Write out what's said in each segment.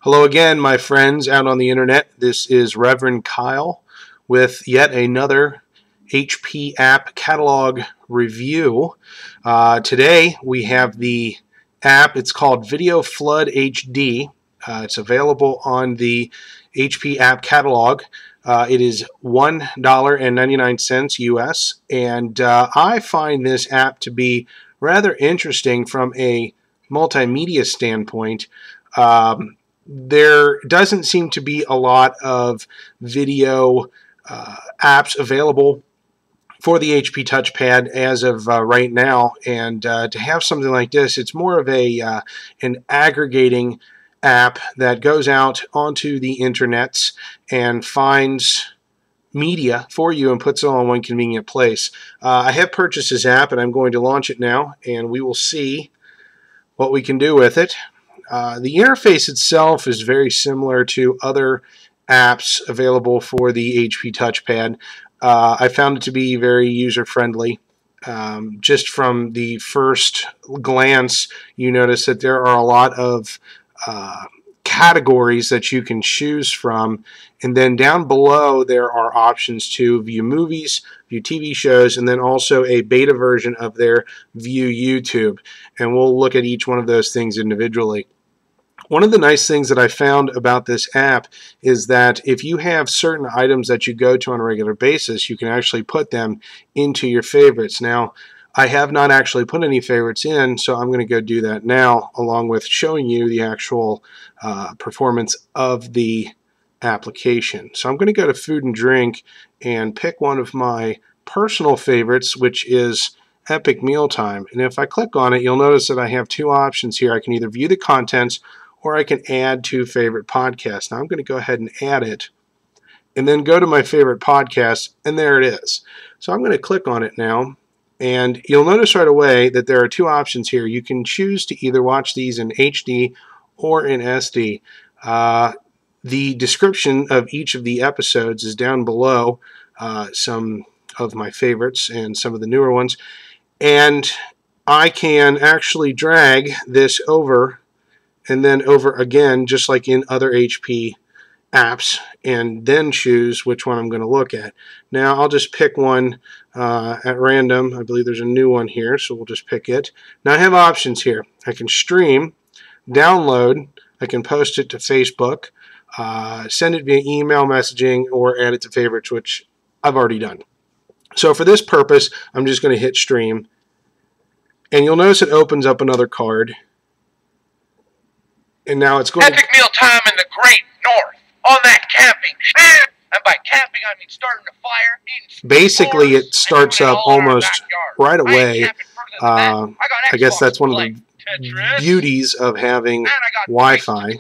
Hello again, my friends out on the internet. This is Reverend Kyle with yet another HP app catalog review. Today we have the app. It's called Video Flood HD. It's available on the HP app catalog. It is $1.99 US, and I find this app to be rather interesting from a multimedia standpoint. There doesn't seem to be a lot of video apps available for the HP Touchpad as of right now, and to have something like this, it's more of a an aggregating app that goes out onto the internets and finds media for you and puts it all in one convenient place. I have purchased this app and I'm going to launch it now, and we will see what we can do with it. The interface itself is very similar to other apps available for the HP Touchpad. I found it to be very user-friendly. Just from the first glance, you notice that there are a lot of categories that you can choose from, and then down below there are options to view movies, view TV shows, and then also a beta version of their View YouTube, and we'll look at each one of those things individually. One of the nice things that I found about this app is that if you have certain items that you go to on a regular basis, you can actually put them into your favorites. Now, I have not actually put any favorites in, so I'm going to go do that now, along with showing you the actual performance of the application. So I'm going to go to food and drink and pick one of my personal favorites, which is Epic Mealtime. And if I click on it, you'll notice that I have two options here. I can either view the contents or I can add to favorite podcasts. Now I'm going to go ahead and add it and then go to my favorite podcast, and there it is. So I'm going to click on it now, and you'll notice right away that there are two options here. You can choose to either watch these in HD or in SD. The description of each of the episodes is down below, some of my favorites and some of the newer ones, and I can actually drag this over and then over again, just like in other HP apps, and then choose which one I'm going to look at. Now I'll just pick one at random. I believe there's a new one here, so we'll just pick it. Now I have options here. I can stream, download, I can post it to Facebook, send it via email messaging, or add it to favorites, which I've already done. So for this purpose, I'm just going to hit stream, and you'll notice it opens up another card. And now it's going Epic Mealtime in the Great North on that camping. And by camping, I mean starting a fire, eating basically it starts up almost right away. I guess that's one of the beauties of having Wi-Fi.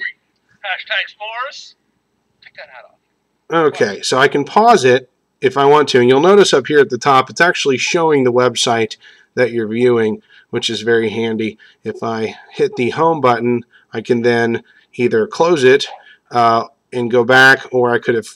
Okay, so I can pause it if I want to, and you'll notice up here at the top it's actually showing the website that you're viewing, which is very handy. If I hit the home button, I can then either close it and go back, or I could have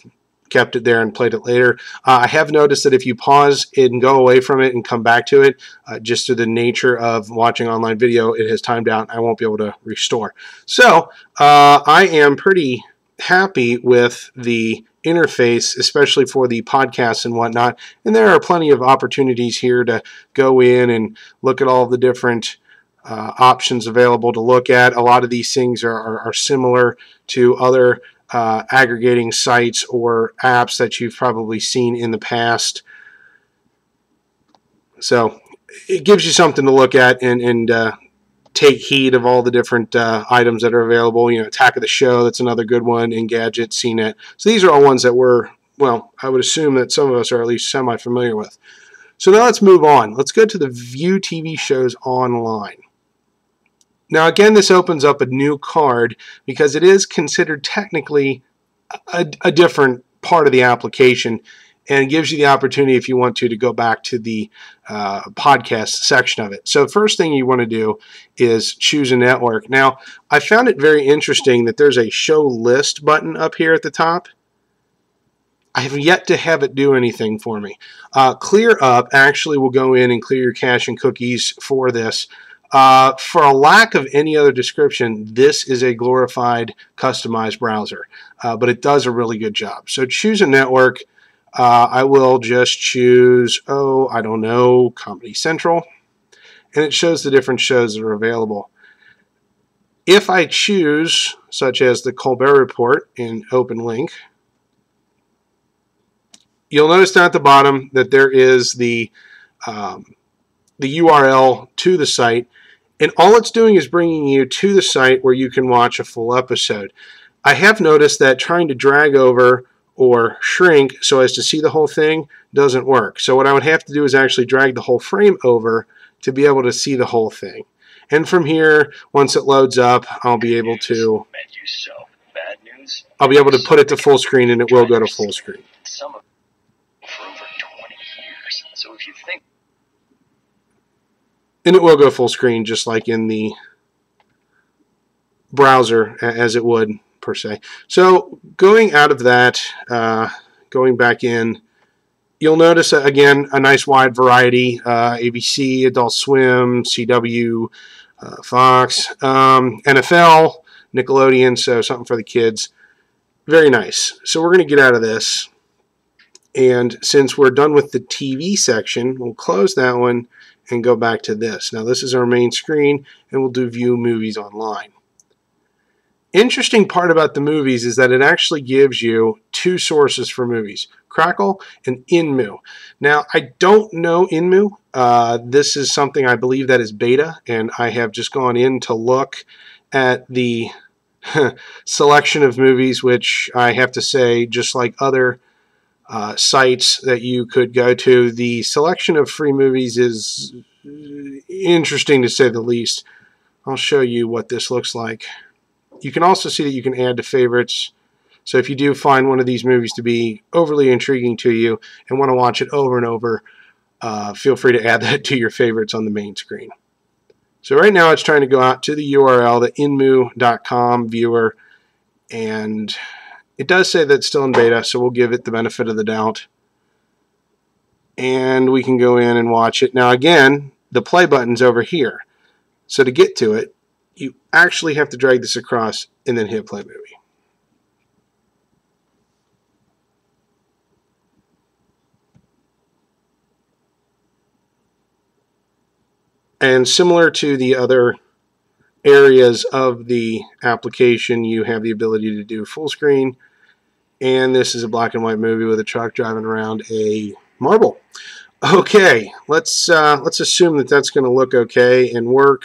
kept it there and played it later. I have noticed that if you pause it and go away from it and come back to it, just through the nature of watching online video, it has timed out. I won't be able to restore. So I am pretty happy with the interface, especially for the podcasts and whatnot. And there are plenty of opportunities here to go in and look at all the different options available to look at. A lot of these things are similar to other aggregating sites or apps that you've probably seen in the past. So it gives you something to look at and take heed of all the different items that are available. You know, Attack of the Show, that's another good one, Engadget, CNET. So these are all ones that we're, well, I would assume that some of us are at least semi-familiar with. So now let's move on. Let's go to the View TV Shows online. Now again, this opens up a new card because it is considered technically a different part of the application, and gives you the opportunity, if you want to go back to the podcast section of it. So first thing you want to do is choose a network. Now I found it very interesting that there's a show list button up here at the top. I have yet to have it do anything for me. Clear Up actually will go in and clear your cache and cookies for this. For a lack of any other description, this is a glorified customized browser, but it does a really good job. So choose a network. I will just choose, I don't know, Comedy Central, and it shows the different shows that are available. If I choose, such as the Colbert Report in Open Link, you'll notice down at the bottom that there is the URL to the site, and all it's doing is bringing you to the site where you can watch a full episode. I have noticed that trying to drag over or shrink so as to see the whole thing doesn't work. So what I would have to do is actually drag the whole frame over to be able to see the whole thing. And from here, once it loads up, I'll be able to put it to full screen, and it will go to full screen. And it will go full screen just like in the browser as it would per se. So going out of that, going back in, you'll notice again a nice wide variety: ABC, Adult Swim, CW, Fox, NFL, Nickelodeon, so something for the kids. Very nice. So we're going to get out of this, and since we're done with the TV section, we'll close that one and go back to this. Now this is our main screen, and we'll do View Movies Online. Interesting part about the movies is that it actually gives you two sources for movies: Crackle and Inmu. Now I don't know Inmu. This is something I believe that is beta, and I have just gone in to look at the selection of movies, which I have to say, just like other sites that you could go to, the selection of free movies is interesting to say the least. I'll show you what this looks like. You can also see that you can add to favorites. So if you do find one of these movies to be overly intriguing to you and want to watch it over and over, feel free to add that to your favorites on the main screen. So right now it's trying to go out to the URL, the inmu.com viewer, and it does say that it's still in beta, so we'll give it the benefit of the doubt. And we can go in and watch it. Now again, the play button's over here. So to get to it, you actually have to drag this across and then hit play movie. And similar to the other areas of the application, you have the ability to do full screen, and this is a black and white movie with a truck driving around a marble. Okay, let's assume that that's going to look okay and work.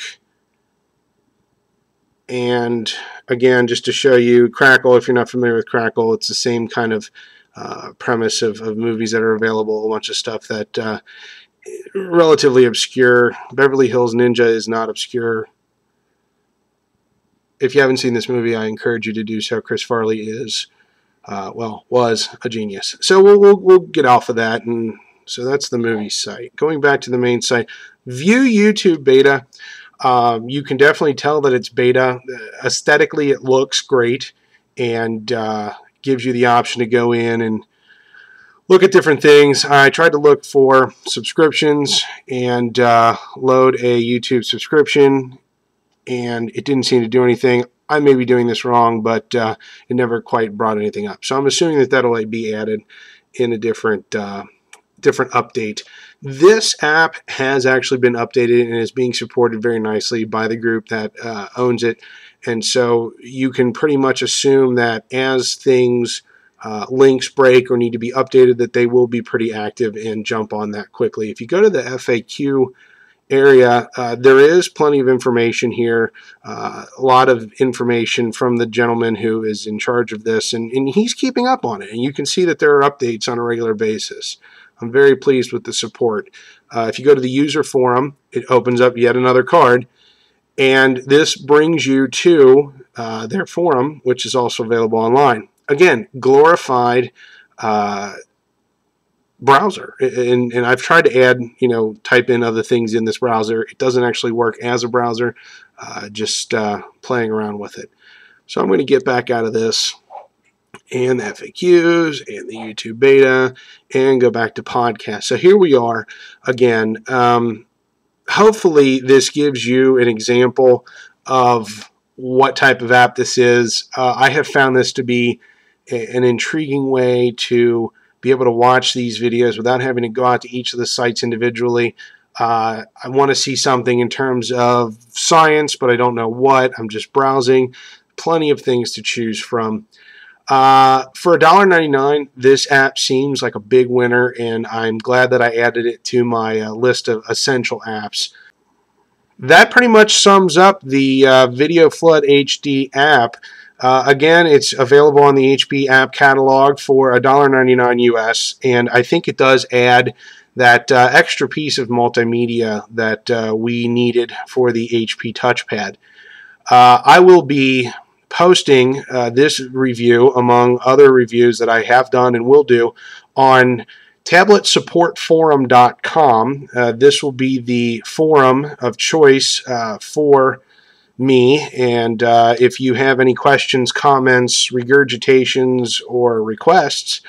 And again, just to show you, Crackle, if you're not familiar with Crackle, it's the same kind of premise of movies that are available, a bunch of stuff that relatively obscure. Beverly Hills Ninja is not obscure. If you haven't seen this movie, I encourage you to do so. Chris Farley is, was a genius. So we'll get off of that, and so that's the movie site. Going back to the main site, View YouTube Beta. You can definitely tell that it's beta. Aesthetically, it looks great, and gives you the option to go in and look at different things. I tried to look for subscriptions and load a YouTube subscription, and it didn't seem to do anything. I may be doing this wrong, but it never quite brought anything up. So I'm assuming that that'll be added in a different update. This app has actually been updated and is being supported very nicely by the group that owns it. And so you can pretty much assume that as things links break or need to be updated, that they will be pretty active and jump on that quickly. If you go to the FAQ area, there is plenty of information here, a lot of information from the gentleman who is in charge of this, and he's keeping up on it, and you can see that there are updates on a regular basis. I'm very pleased with the support. If you go to the user forum, it opens up yet another card, and this brings you to their forum, which is also available online. Again, glorified browser, and I've tried to add, type in other things in this browser. It doesn't actually work as a browser, just playing around with it. So I'm going to get back out of this and the FAQs and the YouTube beta and go back to podcast. So here we are again. hopefully this gives you an example of what type of app this is. I have found this to be an intriguing way to be able to watch these videos without having to go out to each of the sites individually. I want to see something in terms of science, but I don't know what. I'm just browsing. Plenty of things to choose from. For $1.99, this app seems like a big winner, and I'm glad that I added it to my list of essential apps. That pretty much sums up the Video Flood HD app. Again, it's available on the HP app catalog for $1.99 US, and I think it does add that extra piece of multimedia that we needed for the HP Touchpad. I will be posting this review, among other reviews that I have done and will do, on tabletsupportforum.com. This will be the forum of choice for me, and if you have any questions, comments, regurgitations, or requests,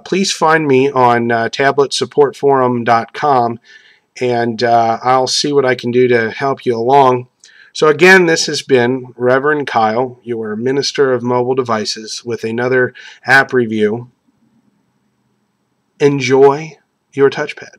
please find me on tabletsupportforum.com, and I'll see what I can do to help you along. So again, this has been Reverend Kyle, your Minister of Mobile Devices, with another app review. Enjoy your touchpad.